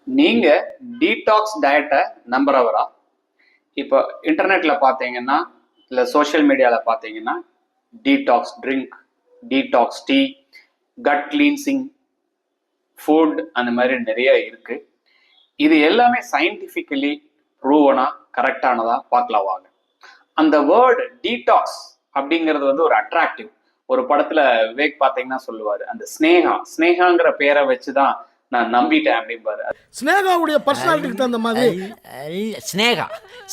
நீங்க டீடாக்ஸ் டயட்டை நம்புறவரா? இப்போ இன்டர்நெட்ல பார்த்தீங்கன்னா, இல்லை சோஷியல் மீடியாவில் பார்த்தீங்கன்னா, detox drink, detox tea, cut cleansing food, அந்த மாதிரி நிறைய இருக்கு. இது எல்லாமே சயின்டிஃபிக்கலி ப்ரூவனா கரெக்டானதா பார்க்கலாம் வாங்க. அந்த வேர்டு டீடாக்ஸ் அப்படிங்கிறது வந்து ஒரு அட்ராக்டிவ். ஒரு படத்துல விவேக் பாத்தீங்கன்னா சொல்லுவாரு, அந்த ஸ்னேகாங்கிற பேரை வச்சுதான் நான் நம்பிட்டேன் அப்படிம்பாரு. ஸ்னேகாவுடைய பர்சனாலிட்டிக்கு தகுந்த மாதிரி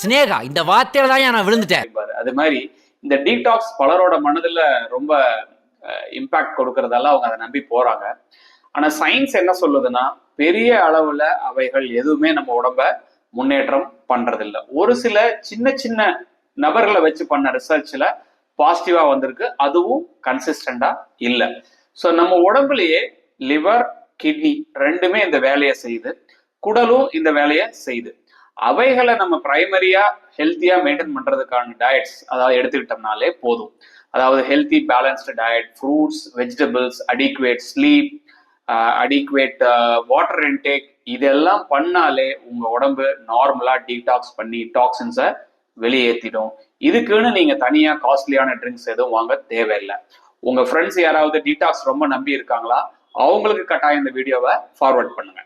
ஸ்னேகா இந்த வார்த்தையில தான் நான் விழுந்துட்டேன். அது மாதிரி இந்த டீடாக்ஸ் பலரோட மனதுல ரொம்ப இம்பாக்ட் கொடுக்கறதால அவங்க அதை நம்பி போறாங்க. ஆனா சயின்ஸ் என்ன சொல்லுதுன்னா, பெரிய அளவுல அவைகள் எதுவுமே நம்ம உடம்ப முன்னேற்றம் பண்றதில்லை. ஒரு சில சின்ன சின்ன நபர்களை வச்சு பண்ண ரிசர்ச்ல பாசிட்டிவா வந்திருக்கு, அதுவும் கன்சிஸ்டண்டா இல்லை. ஸோ நம்ம உடம்புலயே லிவர், கிட்னி ரெண்டுமே இந்த வேலையை செய்யுது, குடலும் இந்த வேலையை செய்யுது. அவைகளை நம்ம பிரைமரியா ஹெல்த்தியா மெயின்டைன் பண்றதுக்கான டயட்ஸ் அதாவது எடுத்துக்கிட்டோம்னாலே போதும். அதாவது healthy balanced diet, fruits, vegetables, adequate sleep, adequate water intake, இதெல்லாம் பண்ணாலே உங்க உடம்பு நார்மலா டீடாக்ஸ் பண்ணி டாக்ஸின்ஸை வெளியேற்றிடும். இதுக்குன்னு நீங்க தனியா காஸ்ட்லியான ட்ரிங்க்ஸ் எதுவும் வாங்க தேவையில்லை. உங்க ஃப்ரெண்ட்ஸ் யாராவது டீடாக்ஸ் ரொம்ப நம்பி இருக்காங்களா? அவங்களுக்கு கட்டாயம் இந்த வீடியோவை ஃபார்வர்ட் பண்ணுங்க.